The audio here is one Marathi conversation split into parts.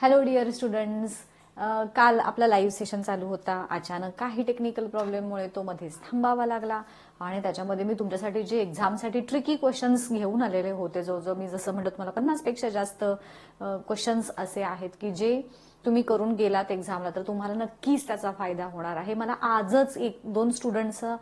Hello dear students. काल आपला लाईव्ह सेशन चालू होता. अचानक काही टेक्निकल प्रॉब्लेममुळे तो मध्येच थांबावा लागला आणि त्याच्यामध्ये मी तुमच्यासाठी जे एक्झामसाठी ट्रिकी क्वेश्चन्स घेऊन आलेले होते, जो मी जसं म्हणत मला 50 पेक्षा जास्त क्वेश्चन्स असे आहेत की जे तुम्ही करून गेलात एक्झामला तर तुम्हाला नक्कीच त्याचा फायदा होणार आहे. मला आजच 1-2 स्टुडंट्सचं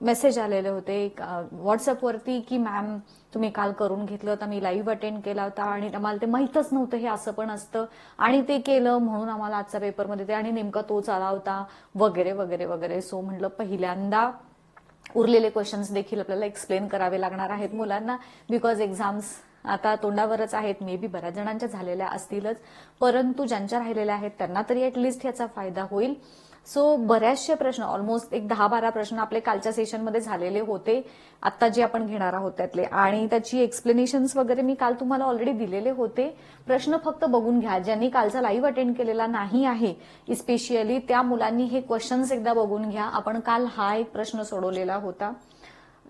मेसेज आलेले होते व्हॉट्सअपवरती की मॅम तुम्ही काल करून घेतलं तर मी लाईव्ह अटेंड केला होता आणि आम्हाला ते माहीतच नव्हतं हे असं पण असतं आणि ते केलं म्हणून आम्हाला आजच्या पेपरमध्ये ते आणि नेमका तोच आला होता वगैरे वगैरे वगैरे. सो म्हटलं पहिल्यांदा उरलेले क्वेश्चन्स देखील आपल्याला एक्सप्लेन करावे लागणार आहेत मुलांना, बिकॉज एक्झाम्स आता तोंडावरच आहेत. मे बी बऱ्याच जणांच्या झालेल्या असतीलच, परंतु ज्यांच्या राहिलेल्या आहेत त्यांना तरी ऍटलिस्ट याचा फायदा होईल. सो बऱ्याचशे प्रश्न, ऑलमोस्ट एक 10-12 प्रश्न आपले कालच्या सेशनमध्ये झालेले होते, आता जे आपण घेणार आहोत त्यातले, आणि त्याची एक्सप्लेनेशन्स वगैरे मी काल तुम्हाला ऑलरेडी दिलेले होते. प्रश्न फक्त बघून घ्या. ज्यांनी कालचा लाईव्ह अटेंड केलेला नाही आहे स्पेशली त्या मुलांनी हे क्वेश्चन्स एकदा बघून घ्या. आपण काल हा एक प्रश्न सोडवलेला होता.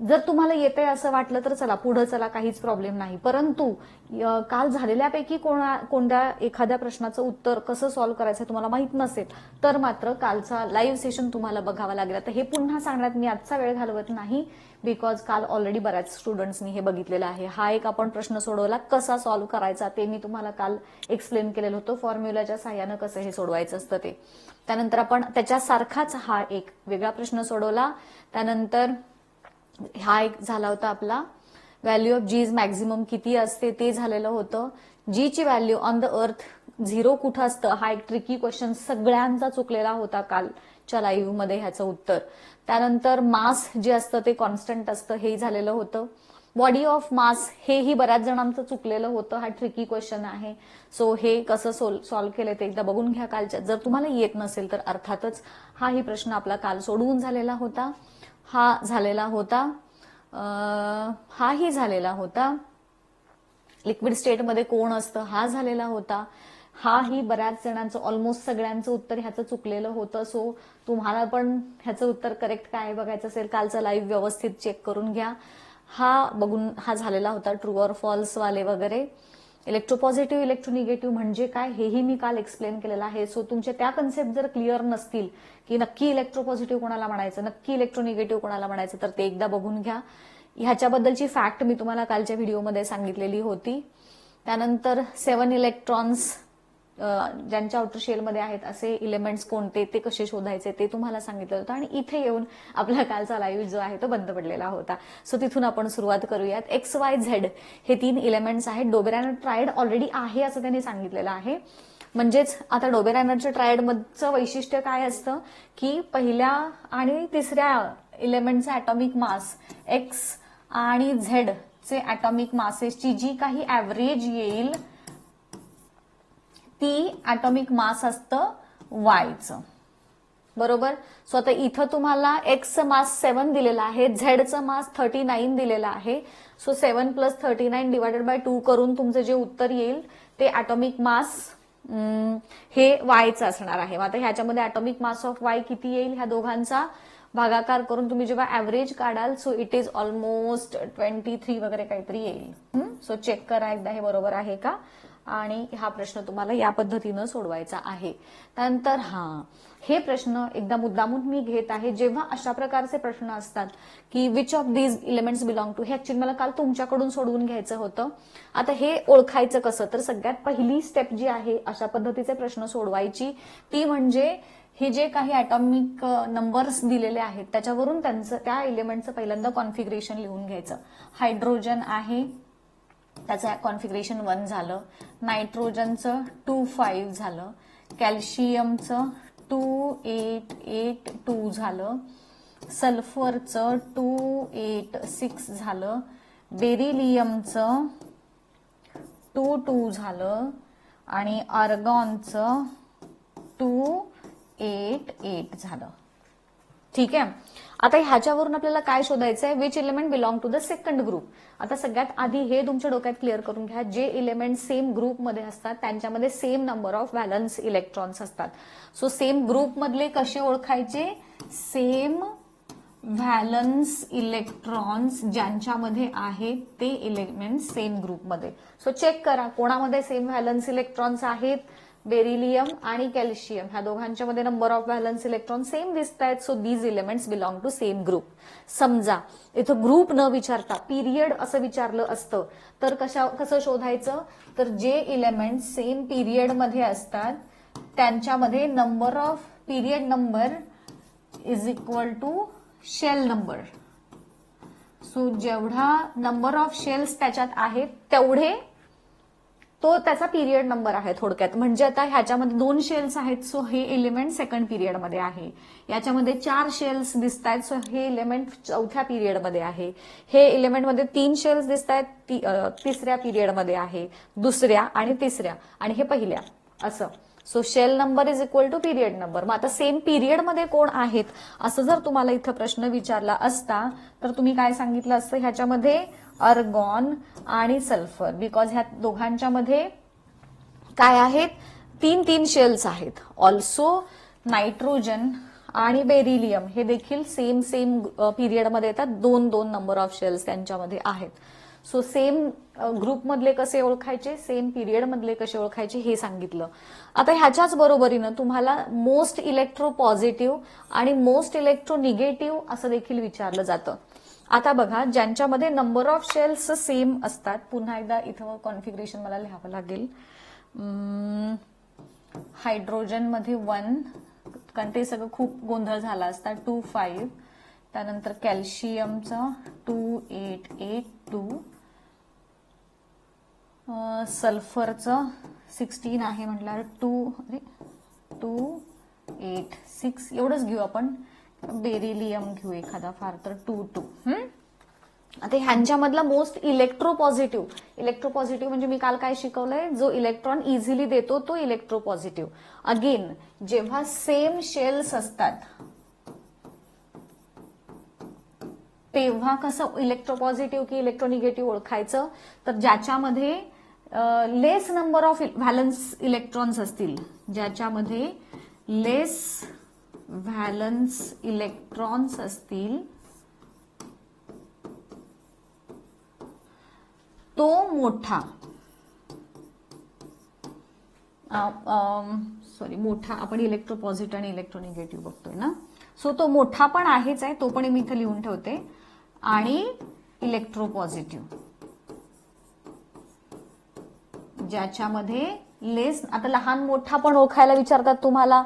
जर तुम्हाला येतंय असं वाटलं तर चला पुढे चला, काहीच प्रॉब्लेम नाही. परंतु काल झालेल्यापैकी कोणत्या एखाद्या प्रश्नाचं उत्तर कसं सॉल्व्ह करायचं तुम्हाला माहित नसेल तर मात्र कालचा लाईव्ह सेशन तुम्हाला बघावा लागेल. तर हे पुन्हा सांगण्यात मी आजचा वेळ घालवत नाही, बिकॉज काल ऑलरेडी बऱ्याच स्टुडंट्सनी हे बघितलेलं आहे. हा एक आपण प्रश्न सोडवला, कसा सॉल्व्ह करायचा ते मी तुम्हाला काल एक्सप्लेन केलेलं होतं, फॉर्म्युलाच्या साह्यानं कसं हे सोडवायचं असतं ते. त्यानंतर आपण त्याच्यासारखाच हा एक वेगळा प्रश्न सोडवला. त्यानंतर हा एक झाला होता आपला व्हॅल्यू ऑफ जीज मॅक्झिमम किती असते ते झालेलं होतं. जी ची व्हॅल्यू ऑन द अर्थ 0 कुठं असतं, हा एक ट्रिकी क्वेश्चन सगळ्यांचा चुकलेला होता कालच्या लाईव्ह मध्ये ह्याचं उत्तर. त्यानंतर मास जे असतं ते कॉन्स्टंट असतं, हे झालेलं होतं. बॉडी ऑफ मास हेही बऱ्याच जणांचं चुकलेलं होतं, हा ट्रिकी क्वेश्चन आहे. सो हे कसं सॉल्व्ह केलं ते एकदा बघून घ्या कालच्या. जर तुम्हाला येत नसेल तर अर्थातच हाही प्रश्न आपला काल सोडवून झालेला होता. हा झालेला होता, हाही झालेला होता. लिक्विड स्टेटमध्ये कोण असतं हा झालेला होता. हाही बऱ्याच जणांचं, ऑलमोस्ट सगळ्यांचं उत्तर ह्याचं चुकलेलं होतं. सो तुम्हाला पण ह्याचं उत्तर करेक्ट काय बघायचं असेल कालचा लाईव्ह व्यवस्थित चेक करून घ्या. हा बघून हा झालेला होता ट्रू ऑर फॉल्स वाले वगैरे. इलेक्ट्रोपॉझिटिव्ह इलेक्ट्रोनिगेटिव्ह म्हणजे काय हेही मी काल एक्सप्लेन केलेलं आहे. सो तुमचे त्या कन्सेप्ट जर क्लिअर नसतील की नक्की इलेक्ट्रोपॉझिटिव्ह कोणाला म्हणायचं, नक्की इलेक्ट्रोनिगेटिव्ह कोणाला म्हणायचं, तर ते एकदा बघून घ्या. ह्याच्याबद्दलची फॅक्ट मी तुम्हाला कालच्या व्हिडिओमध्ये सांगितलेली होती. त्यानंतर 7 इलेक्ट्रॉन्स ज्यांच्या आउटर शेलमध्ये आहेत असे इलेमेंट्स कोणते ते कसे शोधायचे ते तुम्हाला सांगितलं होतं. आणि इथे येऊन आपला कालचा लाईव्ह जो आहे तो बंद पडलेला होता. सो तिथून आपण सुरुवात करूयात. XYZ हे 3 इलेमेंट्स आहेत. डोबेरानर ट्रायड ऑलरेडी आहे असं त्यांनी सांगितलेलं आहे. म्हणजेच आता डोबेरानरच्या ट्रायडमधचं वैशिष्ट्य काय असतं की पहिल्या आणि तिसऱ्या इलेमेंटचा ॲटॉमिक मास X आणि Z चे ॲटॉमिक मासेसची जी काही ऍव्हरेज येईल ती ॲटॉमिक मास असतं Yचं, बरोबर. सो आता इथं तुम्हाला Xचं मास 7 दिलेला आहे, Zचं मास 39 दिलेला आहे. सो 7 + 39 / 2 करून तुमचं जे उत्तर येईल ते ॲटॉमिक मास हे Yचं असणार आहे. आता ह्याच्यामध्ये ॲटॉमिक मास ऑफ Y किती येईल, ह्या दोघांचा भागाकार करून तुम्ही जेव्हा ऍव्हरेज काढाल सो इट इज ऑलमोस्ट 23 वगैरे काहीतरी येईल. सो चेक करा एकदा हे बरोबर आहे का, आणि हा प्रश्न तुम्हाला या पद्धतीनं सोडवायचा आहे. त्यानंतर हे प्रश्न एकदा मुद्दामून मी घेत आहे जेव्हा अशा प्रकारचे प्रश्न असतात की which of these elements belong to, हे ऍक्च्युअली मला काल तुमच्याकडून सोडवून घ्यायचं होतं. आता हे ओळखायचं कसं, तर सगळ्यात पहिली स्टेप जी आहे अशा पद्धतीचे प्रश्न सोडवायची ती म्हणजे हे जे काही ॲटॉमिक नंबर्स दिलेले आहेत त्याच्यावरून त्यांचं त्या इलेमेंटचं पहिल्यांदा कॉन्फिगरेशन लिहून घ्यायचं. हायड्रोजन आहे त्याचं कॉन्फिगरेशन 1 झालं, नायट्रोजनचं 2,5 झालं, कॅल्शियमचं 2,8,8,2 झालं, सल्फरचं 2,8,6 झालं, बेरिलियमचं 2,2 झालं आणि आर्गॉनचं 2,8,8 झालं. ठीक आहे. आता ह्याच्यावरून आपल्याला काय शोधायचं आहे, which element belong to the second group. आता सगळ्यात आधी हे तुमच्या डोक्यात क्लिअर करून घ्या, जे इलेमेंट सेम ग्रुपमध्ये असतात त्यांच्यामध्ये same number of valence electrons असतात. सो सेम ग्रुप मधले कसे ओळखायचे, सेम व्हॅलन्स इलेक्ट्रॉन्स ज्यांच्यामध्ये आहेत ते एलिमेंट सेम ग्रुपमध्ये. सो चेक करा कोणामध्ये सेम व्हॅलन्स इलेक्ट्रॉन्स आहेत. बेरिलियम आणि कॅल्शियम ह्या दोघांच्या मध्ये number of valence electron same दिसत आहेत. So these elements belong to same group. समजा इथं ग्रुप न विचारता पिरियड असं विचारलं असतं तर कसं शोधायचं, तर जे एलिमेंट सेम पिरियड मध्ये असतात त्यांच्यामध्ये number of period number is equal to shell number. So जेवढा नंबर ऑफ शेल्स त्याच्यात आहेत तेवढे तो त्याचा पिरियड नंबर आहे थोडक्यात. म्हणजे आता ह्याच्यामध्ये 2 शेल्स आहेत सो हे एलिमेंट सेकंड पिरियड मध्ये आहे. याच्यामध्ये 4 शेल्स दिसत आहेत सो हे एलिमेंट चौथ्या पिरियड मध्ये आहे. हे एलिमेंट मध्ये 3 शेल्स दिसत आहेत तिसऱ्या पिरियड मध्ये आहे, दुसऱ्या आणि तिसऱ्या, आणि हे पहिल्या असं. So shell number is equal to period number. मग आता सेम पिरियड मध्ये कोण आहेत असं जर तुम्हाला इथं प्रश्न विचारला असता तर तुम्ही काय सांगितलं असतं, ह्याच्यामध्ये अर्गॉन आणि सल्फर, बिकॉज ह्या दोघांच्या मध्ये काय आहेत 3 शेल्स आहेत. ऑल्सो नायट्रोजन आणि बेरिलियम हे देखील सेम पिरियडमध्ये येतात. 2 नंबर ऑफ शेल्स त्यांच्यामध्ये आहेत. सो सेम ग्रुप मधले कसे ओळखायचे, सेम पिरियड मधले कसे ओळखायचे हे सांगितलं. आता ह्याच्याच बरोबरीनं तुम्हाला मोस्ट इलेक्ट्रो पॉझिटिव्ह आणि मोस्ट इलेक्ट्रो निगेटिव्ह असं देखील विचारलं जातं. आता बघा ज्यांच्यामध्ये नंबर ऑफ शेल्स सेम असतात, पुन्हा एकदा इथं कॉन्फिगरेशन मला लिहावं लागेल. हायड्रोजन मध्ये 1, कारण ते सगळं खूप गोंधळ झाला असता, 2, 5. त्यानंतर कॅल्शियमचं 2, 8, 8, 2. सल्फरचं 16 आहे म्हटल्यावर 2, 8, 6 एवढंच घेऊ आपण. बेरिलियम घेऊ एखादा फार तर 2, 2. आता ह्यांच्यामधला मोस्ट इलेक्ट्रोपॉझिटिव्ह म्हणजे मी काल काय शिकवलंय, जो इलेक्ट्रॉन इझिली देतो तो इलेक्ट्रोपॉझिटिव्ह. अगेन जेव्हा सेम शेल्स असतात तेव्हा कसं इलेक्ट्रोपॉझिटिव्ह की इलेक्ट्रोनिगेटिव्ह ओळखायचं, तर ज्याच्यामध्ये लेस नंबर ऑफ व्हॅलन्स इलेक्ट्रॉन्स असतील, ज्याच्यामध्ये लेस व्हॅलन्स इलेक्ट्रॉन्स असतील तो मोठा, मोठा आपण इलेक्ट्रोपॉझिटिव्ह आणि इलेक्ट्रोनिगेटिव्ह बघतोय ना. सो तो मोठा पण आहेच आहे, तो पण मी इथे लिहून ठेवते. आणि इलेक्ट्रोपॉझिटिव्ह ज्याच्यामध्ये लेस, आता लहान मोठा पण ओळखायला विचारतात तुम्हाला,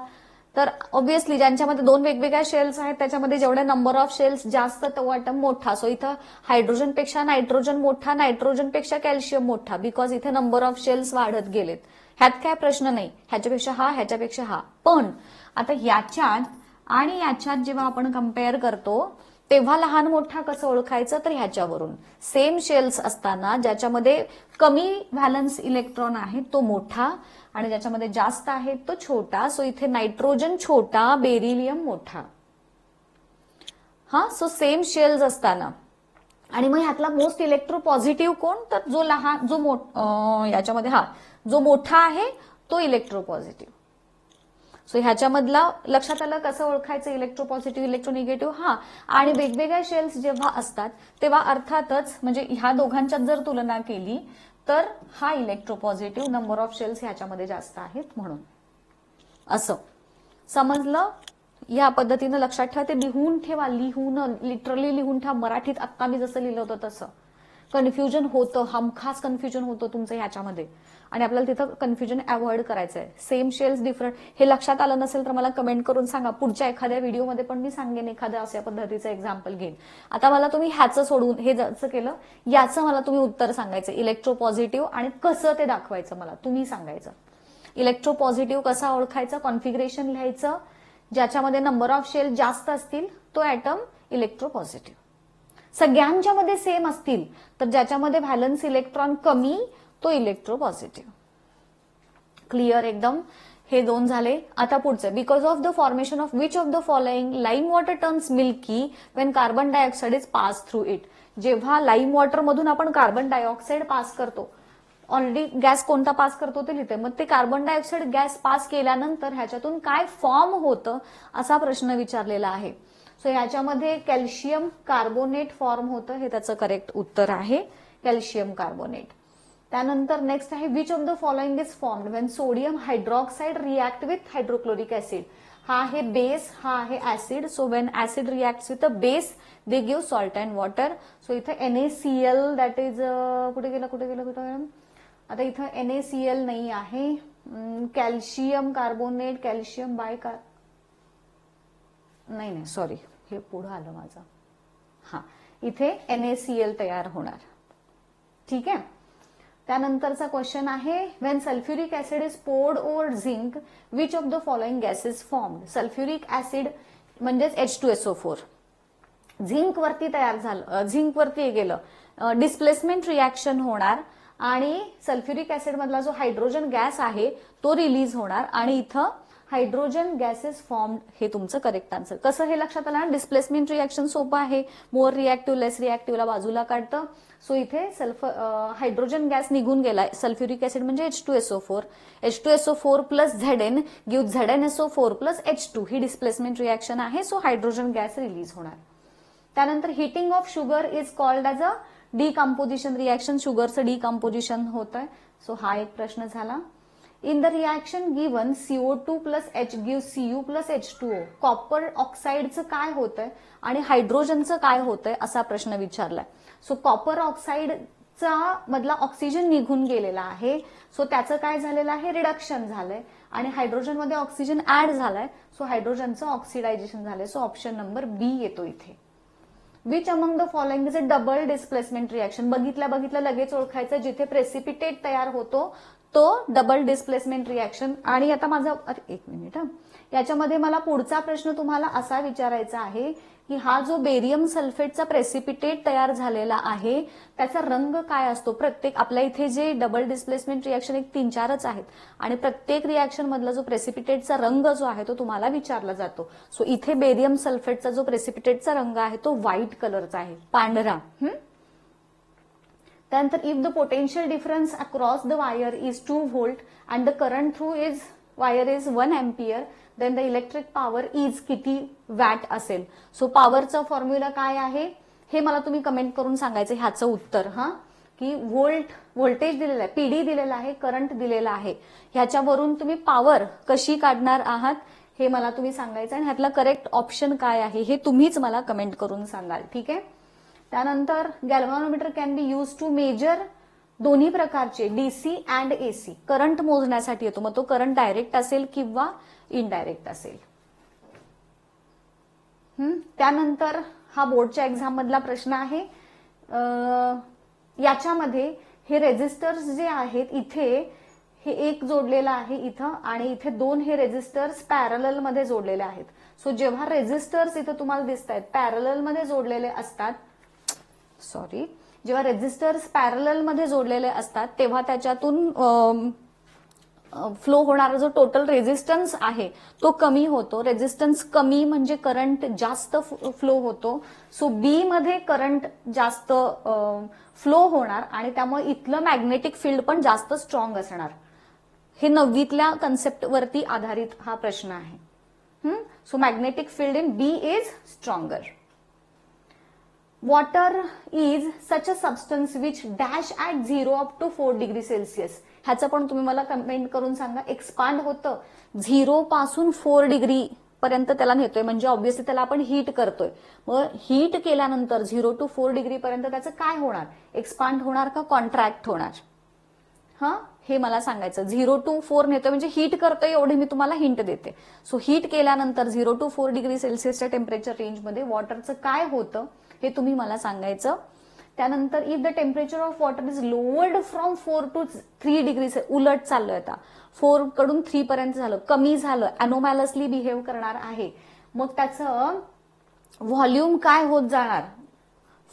तर ऑब्व्हियसली ज्यांच्यामध्ये 2 वेगवेगळ्या शेल्स आहेत त्याच्यामध्ये जेवढे नंबर ऑफ शेल्स जास्त तो ॲटम मोठा. सो इथं हायड्रोजनपेक्षा नायट्रोजन मोठा, नायट्रोजनपेक्षा कॅल्शियम मोठा, बिकॉज इथे नंबर ऑफ शेल्स वाढत गेलेत. ह्यात काय प्रश्न नाही, ह्याच्यापेक्षा हा, ह्याच्यापेक्षा हा. पण आता याच्यात आणि याच्यात जेव्हा आपण कम्पेअर करतो तेव्हा लहान मोठा कसं ओळखायचं, तर ह्याच्यावरून सेम शेल्स असताना ज्याच्यामध्ये कमी व्हॅलन्स इलेक्ट्रॉन आहे तो मोठा आणि ज्याच्यामध्ये जास्त आहे तो छोटा. सो इथे नायट्रोजन छोटा, बेरिलियम मोठा. सो सेम शेल्स असताना. आणि मग ह्यातला मोस्ट इलेक्ट्रोपॉझिटिव्ह कोण, तर जो लहान याच्यामध्ये जो मोठा आहे तो इलेक्ट्रोपॉझिटिव्ह. सो ह्याच्यामधला लक्षात आलं कसं ओळखायचं इलेक्ट्रोपॉझिटिव्ह इलेक्ट्रोनिगेटिव्ह. आणि वेगवेगळ्या शेल्स जेव्हा असतात तेव्हा अर्थातच म्हणजे ह्या दोघांच्यात जर तुलना केली तर हा इलेक्ट्रोपॉझिटिव्ह, नंबर ऑफ शेल्स ह्याच्यामध्ये जास्त आहेत म्हणून. असं समजलं. या पद्धतीनं लक्षात ठेवा, ते लिहून ठेवा, लिटरली लिहून ठेवा. मराठीत आत्ता मी जसं लिहिलं होतं तसं. कन्फ्युजन होतं, हमखास कन्फ्युजन होतं तुमचं ह्याच्यामध्ये, आणि आपल्याला तिथं कन्फ्युजन अवॉइड करायचंय. सेम शेल्स डिफरंट, हे लक्षात आलं नसेल तर मला कमेंट करून सांगा. पुढच्या एखाद्या व्हिडिओमध्ये पण मी सांगेन, एखाद्या अशा पद्धतीचं एक्झाम्पल घेईन. आता मला तुम्ही ह्याचं सोडून हे जसं केलं याचं मला तुम्ही उत्तर सांगायचं, इलेक्ट्रोपॉझिटिव्ह, आणि कसं ते दाखवायचं मला तुम्ही सांगायचं. इलेक्ट्रोपॉझिटिव्ह कसा ओळखायचा, कॉन्फिगरेशन लिहायचं. ज्याच्यामध्ये नंबर ऑफ शेल जास्त असतील तो ॲटम इलेक्ट्रोपॉझिटिव्ह. सगळ्यांच्या मध्ये सेम असतील तर ज्याच्यामध्ये व्हॅलन्स इलेक्ट्रॉन कमी तो इलेक्ट्रोपॉझिटिव्ह. क्लिअर एकदम. हे 2 झाले. आता पुढचं, because of the formation of which of the following lime water turns milky Wien carbon dioxide is pass through it. जेव्हा लाईम वॉटर मधून आपण कार्बन डायऑक्साइड पास करतो, ऑलरेडी गॅस कोणता पास करतो ते लिहिते, मग ते कार्बन डायऑक्साइड गॅस पास केल्यानंतर ह्याच्यातून काय फॉर्म होतं असा प्रश्न विचारलेला आहे. सो ह्याच्यामध्ये कॅल्शियम कार्बोनेट फॉर्म होतं, हे त्याचं करेक्ट उत्तर आहे, कॅल्शियम कार्बोनेट. त्यानंतर नेक्स्ट आहे which of the following is formed when sodium hydroxide react with hydrochloric acid. हा आहे बेस, हा आहे acid. So when acid reacts with a base they give salt and water. So इथे NaCl दॅट इज कुठे गेलं आता इथं NaCl नाही आहे. कॅल्शियम कार्बोनेट, कॅल्शियम नाही सॉरी, हे पुढं आलं माझं. हा, इथे NaCl तयार होणार. ठीक आहे. त्यानंतरचा क्वेश्चन आहे when sulphuric acid is poured over zinc which of the following gases formed. Sulphuric acid म्हणजेच H2SO4 झिंक वरती तयार झालं, झिंक वरती गेलं, डिस्प्लेसमेंट रिॲक्शन होणार आणि सल्फ्युरिक ऍसिड मधला जो हायड्रोजन गॅस आहे तो रिलीज होणार आणि इथं हायड्रोजन गॅसेस फॉर्म्ड, हे तुमचं करेक्ट आन्सर. कसं हे लक्षात आलं? डिस्प्लेसमेंट रिॲक्शन सोपं आहे, मोर रिॲक्टिव्ह लेस रिॲक्टिव्हला बाजूला काढतं. सो इथे हायड्रोजन गॅस निघून गेलाय. सल्फ्युरिक ऍसिड म्हणजे H2SO4, H2SO4 plus Zn give ZnSO4 plus H2, ही डिस्प्लेसमेंट रिॲक्शन आहे. सो हायड्रोजन गॅस रिलीज होणार. त्यानंतर heating of sugar is called as a decomposition reaction. शुगरचं डिकम्पोजिशन होत आहे. सो हा एक प्रश्न झाला. In the reaction given CO2 plus H give Cu plus H2O. Copper ऑक्साईडचं काय होतंय आणि हायड्रोजनचं काय होतंय असा प्रश्न विचारलाय. सो कॉपर ऑक्साईडचा मधला ऑक्सिजन निघून गेलेला आहे. सो त्याचं काय झालेलं आहे? रिडक्शन झालंय आणि हायड्रोजनमध्ये ऑक्सिजन ऍड झालाय. सो हायड्रोजनचं ऑक्सिडायझेशन झालंय. सो ऑप्शन नंबर बी येतो इथे. Which among the following is a double displacement reaction. बघितल्या लगेच ओळखायचं, जिथे प्रेसिपिटेट तयार होतो तो डबल डिस्प्लेसमेंट रिॲक्शन. आणि आता माझा एक मिनिट याच्यामध्ये मला पुढचा प्रश्न तुम्हाला असा विचारायचा आहे की हा जो बेरियम सल्फेटचा प्रेसिपिटेट तयार झालेला आहे त्याचा रंग काय असतो. प्रत्येक आपल्या इथे जे डबल डिस्प्लेसमेंट रिॲक्शन एक 3-4च आहेत आणि प्रत्येक रिॲक्शन मधला जो प्रेसिपिटेटचा रंग जो आहे तो तुम्हाला विचारला जातो. सो इथे बेरियम सल्फेटचा जो प्रेसिपिटेटचा रंग आहे तो व्हाईट कलरचा आहे, पांढरा. त्यानंतर if the potential difference across the wire is 2 volt and the current through is wire is 1 ampere then the electric power is किती वॅट असेल. सो पॉवरचं फॉर्म्युला काय आहे हे मला तुम्ही कमेंट करून सांगायचं ह्याचं उत्तर. की व्होल्टेज दिलेलं आहे, PD दिलेला आहे, करंट दिलेला आहे, ह्याच्यावरून तुम्ही पॉवर कशी काढणार आहात हे मला तुम्ही सांगायचं आणि ह्यातला करेक्ट ऑप्शन काय आहे हे तुम्हीच मला कमेंट करून सांगाल. ठीक आहे. त्यानंतर galvanometer can be use to measure दोन्ही प्रकारचे DC अँड AC करंट मोजण्यासाठी येतो. मग तो करंट डायरेक्ट असेल किंवा इनडायरेक्ट असेल. त्यानंतर हा बोर्डच्या एक्झाम मधला प्रश्न आहे. याच्यामध्ये हे रेजिस्टर्स जे आहेत इथे हे एक जोडलेलं आहे इथं आणि इथे 2 हे रेजिस्टर्स पॅरलल मध्ये जोडलेले आहेत. सो जेव्हा रेजिस्टर्स इथं तुम्हाला दिसत आहेत पॅरलल मध्ये जोडलेले असतात, जेव्हा रेजिस्टर्स पॅरलल मध्ये जोडलेले असतात तेव्हा त्याच्यातून फ्लो होणारा जो टोटल रेझिस्टन्स आहे तो कमी होतो. रेझिस्टन्स कमी म्हणजे करंट जास्त फ्लो होतो. सो बी मध्ये करंट जास्त फ्लो होणार आणि त्यामुळे इथलं मॅग्नेटिक फील्ड पण जास्त स्ट्रॉंग असणार. हे 9वीतल्या कन्सेप्ट वरती आधारित हा प्रश्न आहे. So magnetic field in B is stronger. Water is such a substance which dash at 0 up to 4 degree Celsius. ह्याचं पण तुम्ही मला कमेंट करून सांगा. एक्सपांड होतं 0 पासून 4 डिग्री पर्यंत त्याला नेतोय म्हणजे ऑब्व्हियसली त्याला आपण हीट करतोय. मग हीट केल्यानंतर 0 to 4 डिग्री पर्यंत त्याचं काय होणार? एक्सपांड होणार का कॉन्ट्रॅक्ट होणार? हे मला सांगायचं. 0 to 4 नेतोय म्हणजे हीट करतोय एवढे मी तुम्हाला हिंट देते. सो हीट केल्यानंतर 0 to 4 डिग्री सेल्सिअसच्या टेम्परेचर रेंजमध्ये वॉटरचं काय होतं हे तुम्ही मला सांगायचं. त्यानंतर if the temperature of water is lowered from 4 to 3 degree, उलट चाललोय आता, 4 कडून 3 पर्यंत झालं, कमी झालं, अनोमॅलसली बिहेव करणार आहे. मग त्याचं व्हॉल्यूम काय होत जाणार?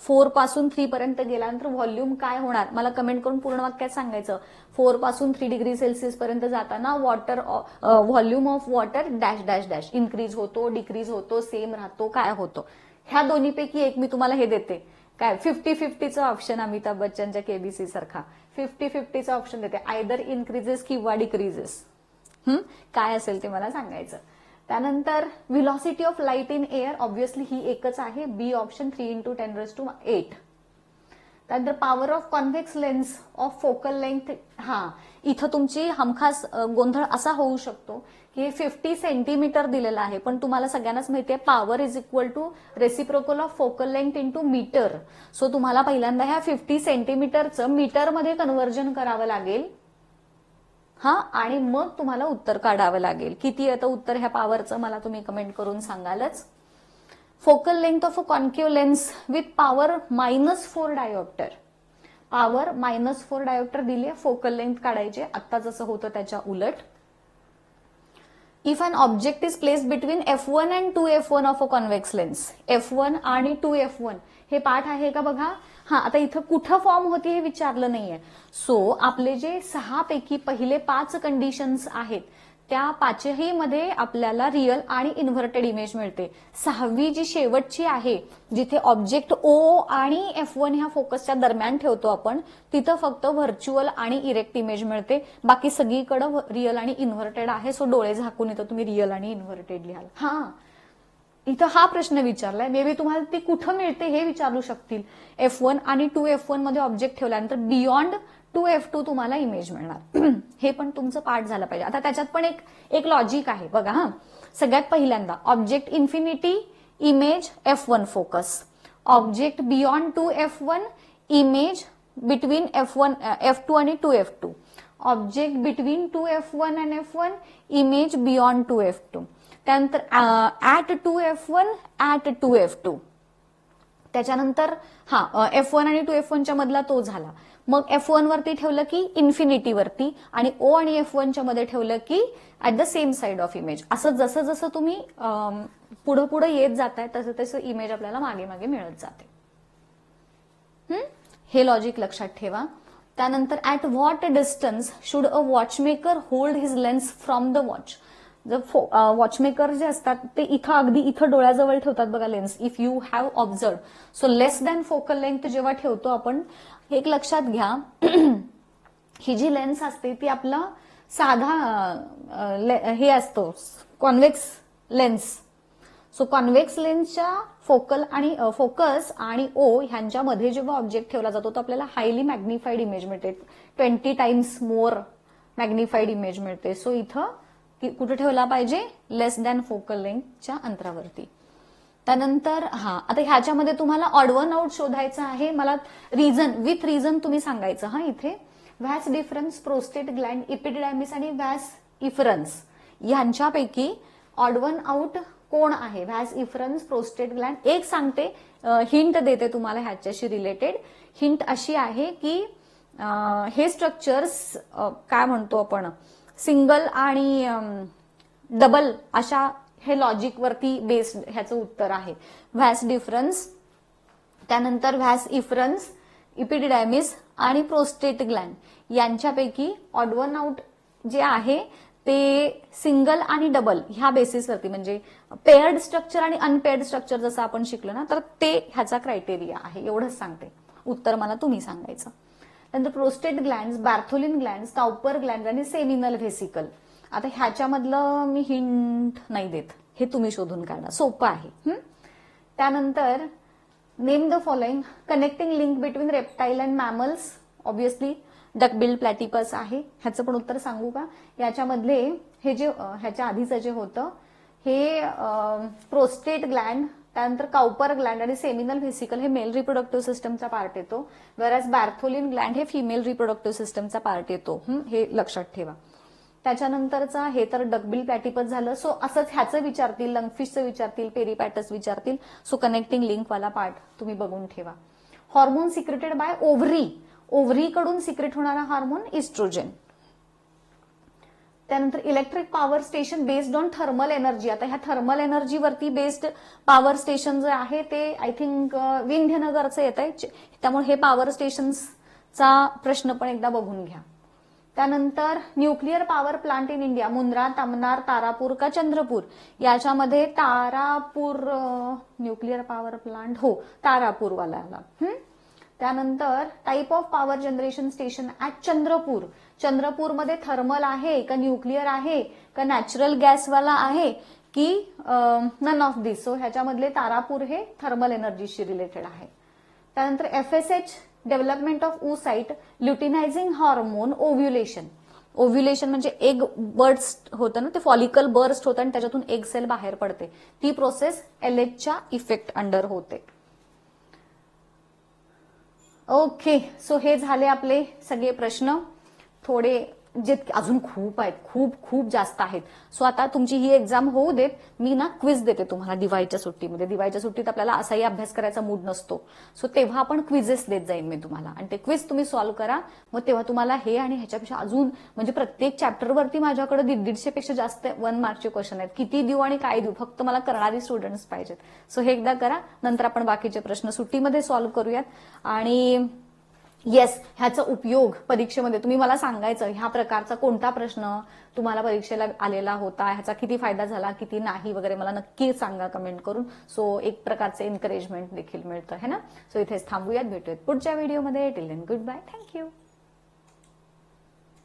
4 पासून 3 पर्यंत गेल्यानंतर व्हॉल्यूम काय होणार? मला कमेंट करून पूर्ण वाक्यात सांगायचं. 4 पासून 3 डिग्री सेल्सिअस पर्यंत जाताना water volume of water dash dash dash increase होतो, डिक्रीज होतो, सेम राहतो, काय होतो? ह्या दोन्हीपैकी एक मी तुम्हाला हे देते. काय 50-50चा ऑप्शन अमिताभ बच्चनच्या KBC सारखा 50-50चा ऑप्शन देते. आयदर इन्क्रीजेस किंवा डिक्रीजेस. काय असेल ते मला सांगायचं. त्यानंतर velocity of light in air, obviously ही एकच आहे, बी ऑप्शन 3 × 10⁸. त्यानंतर power of convex lens of focal length, हा इथं तुमची हमखास गोंधळ असा होऊ शकतो की 50 सेंटीमीटर दिलेला आहे, पण तुम्हाला सगळ्यांनाच माहितीये power is equal to reciprocal of focal length into metre. So तुम्हाला पहिल्यांदा ह्या 50 सेंटीमीटरचं मीटरमध्ये कन्व्हर्जन करावं लागेल, हा, आणि मग तुम्हाला उत्तर काढावं लागेल. किती येतं उत्तर ह्या पॉवरचं मला तुम्ही कमेंट करून सांगालच. Focal length of a concave lens with power -4 dioptre, power -4 dioptre दिली आहे, फोकल लेंथ काढायची, आता जसं होतं त्याच्या उलट. If an object is placed between F1 and 2F1 of a convex lens, F1 आणि 2F1 हे पाठ आहे का बघा. हा, आता इथं कुठं फॉर्म होती हे विचारलं नाहीये. सो आपले जे 6 पैकी पहिले 5 कंडिशन्स आहेत त्या 5ही मध्ये आपल्याला रिअल आणि इन्व्हर्टेड इमेज मिळते. 6वी जी शेवटची आहे, जिथे ऑब्जेक्ट O आणि F1 ह्या फोकसच्या दरम्यान ठेवतो आपण, तिथं फक्त व्हर्च्युअल आणि इरेक्ट इमेज मिळते. बाकी सगळीकडे रिअल आणि इन्व्हर्टेड आहे. सो डोळे झाकून इथं तुम्ही रिअल आणि इन्व्हर्टेड लिहाल. हा, इथं हा प्रश्न विचारलाय, मे बी तुम्हाला ती कुठं मिळते हे विचारू शकतील. F1 आणि 2F1 मध्ये ऑब्जेक्ट ठेवल्यानंतर बियॉन्ड 2F2 तुम्हाला इमेज मिळणार. हे पण तुमचं पाठ झालं पाहिजे. आता त्याच्यात पण एक लॉजिक आहे बघा. हा, सगळ्यात पहिल्यांदा object infinity image F1 focus, object beyond 2F1 image between F2 आणि 2F2, object between 2F1 and F1 image beyond 2F2. त्यानंतर ऍट 2F1 ऍट 2F2. त्याच्यानंतर हा F1 आणि 2F1च्या मधला तो झाला. मग F1 वरती ठेवलं की इन्फिनिटी वरती, आणि O आणि F1च्या मध्ये ठेवलं की at the same side of image. असं जसं जसं तुम्ही पुढे पुढे येत जाताय तसं तसं इमेज आपल्याला मागे मागे मिळत जाते. हे लॉजिक लक्षात ठेवा. त्यानंतर at what distance should a watchmaker hold his lens from the watch. जर वॉचमेकर जे असतात ते इथं अगदी इथं डोळ्याजवळ ठेवतात बघा lens, if you have observe. So less than focal length जेव्हा ठेवतो आपण, एक लक्षात घ्या, ही जी लेन्स असते ती आपला साधा हे असतो कॉन्व्हेक्स लेन्स. सो कॉन्व्हेक्स लेन्सच्या फोकस आणि O ह्यांच्यामध्ये जेव्हा ऑब्जेक्ट ठेवला जातो तो आपल्याला हायली मॅग्निफाईड इमेज मिळते, 20 टाइम्स मोर मॅग्निफाईड इमेज मिळते. सो इथं कुठे ठेवला पाहिजे, लेस दॅन फोकल लेंथच्या अंतरावरती. त्यानंतर हा, आता ह्याच्यामध्ये तुम्हाला ऑड वन आउट शोधायचं आहे. मला रिझन विथ रिझन तुम्ही सांगायचं. हा, इथे व्हॅस डिफरन्स, प्रोस्टेट ग्लँड, इपिडिडॅमिस आणि व्हॅस इफरन्स यांच्यापैकी ऑड वन आउट कोण आहे. व्हॅस इफरन्स, प्रोस्टेट ग्लँड. एक सांगते, हिंट देते तुम्हाला ह्याच्याशी रिलेटेड. हिंट अशी आहे की हे स्ट्रक्चर्स काय म्हणतो आपण, सिंगल आणि डबल अशा हे लॉजिक वरती बेस्ड ह्याचं उत्तर आहे. व्हॅस डिफरन्स, त्यानंतर व्हॅस इफरन्स, इपिडिडॅमिस आणि प्रोस्टेट ग्लँड यांच्यापैकी ऑड वन आउट जे आहे ते सिंगल आणि डबल ह्या बेसिसवरती, म्हणजे पेअर्ड स्ट्रक्चर आणि अनपेअर्ड स्ट्रक्चर जसं आपण शिकलो ना, तर ते ह्याचा क्रायटेरिया आहे. एवढंच सांगते, उत्तर मला तुम्ही सांगायचं. त्यानंतर prostate Gland, Bartholin Gland, Cowper Gland आणि सेमिनल व्हेसिकल. आता ह्याच्यामधलं मी हिंट नाही देत, हे तुम्ही शोधून काढा, सोपं आहे. त्यानंतर name the following connecting link between reptile and mammals. Obviously duckbill platypus आहे. ह्याचं पण उत्तर सांगू का. याच्यामधले हे जे ह्याच्या आधीचं जे होतं हे प्रोस्टेट ग्लँड, त्यानंतर काउपर ग्लँड आणि सेमिनल व्हेसिकल हे मेल रिप्रोडक्टिव्ह सिस्टमचा पार्ट येतो, वेअरएज बार्थोलिन ग्लँड हे फिमेल रिप्रोडक्टिव्ह सिस्टमचा पार्ट येतो. हे लक्षात ठेवा. त्याच्यानंतरचा हे तर डकबिल प्लॅटिपस झालं. सो असंच ह्याचं विचारतील, लंगफिशचं विचारतील, पेरिपॅटस विचारतील. सो कनेक्टिंग लिंक वाला पार्ट तुम्ही बघून ठेवा. हॉर्मोन सिक्रेटेड बाय ओव्हरी, ओव्हरीकडून सिक्रेट होणारा हार्मोन इस्ट्रोजन. त्यानंतर electric power station based on thermal energy. आता ह्या थर्मल एनर्जीवरती बेस्ड पॉवर स्टेशन जे आहे ते आय थिंक विंध्यनगरचं येत आहे, त्यामुळे हे पॉवर स्टेशनचा प्रश्न पण एकदा बघून घ्या. त्यानंतर nuclear power plant in India, Mundra, Tamnar, Tarapur का चंद्रपूर. याच्यामध्ये तारापूर न्यूक्लिअर पॉवर प्लांट, हो तारापूरवाला आला. त्यानंतर type of power generation station at Chandrapur. चंद्रपूरमध्ये थर्मल आहे का न्यूक्लिअर आहे का नॅचरल गॅसवाला आहे की नन ऑफ दिस. सो ह्याच्यामधले तारापूर हे थर्मल एनर्जीशी रिलेटेड आहे. त्यानंतर FSH development of oocyte luteinising hormone ovulation. Ovulation म्हणजे एग बर्स्ट होतं ना, ते फॉलिकल बर्स्ट होतं आणि त्याच्यातून एग सेल बाहेर पडते. ती प्रोसेस LHच्या इफेक्ट अंडर होते. ओके, सो हे झाले आपले सगळे प्रश्न. थोडे जे अजून खूप आहेत, खूप खूप जास्त आहेत. सो आता तुमची ही एक्झाम होऊ देत, मी ना क्विज देते तुम्हाला दिवाळीच्या सुट्टीमध्ये. दिवाळीच्या सुट्टीत आपल्याला असाही अभ्यास करायचा मूड नसतो. सो तेव्हा आपण क्विजेस देत जाईन मी तुम्हाला आणि ते क्विज तुम्ही सॉल्व्ह करा. मग तेव्हा तुम्हाला हे आणि ह्याच्यापेक्षा अजून म्हणजे प्रत्येक चॅप्टरवरती माझ्याकडे 150 पेक्षा जास्त 1 मार्कचे क्वेश्चन आहेत. किती देऊ आणि काय देऊ, फक्त मला करणारी स्टुडंट्स पाहिजेत. सो हे एकदा करा, नंतर आपण बाकीचे प्रश्न सुट्टीमध्ये सॉल्व्ह करूयात. आणि येस, ह्याचा उपयोग परीक्षेमध्ये तुम्ही मला सांगायचं ह्या प्रकारचा कोणता प्रश्न तुम्हाला परीक्षेला आलेला होता, ह्याचा किती फायदा झाला, किती नाही वगैरे मला नक्की सांगा कमेंट करून. सो एक प्रकारचं एनकरेजमेंट देखील मिळतं है ना. सो इथेच थांबूयात, भेटूयात पुढच्या व्हिडिओमध्ये. Till then goodbye, thank you.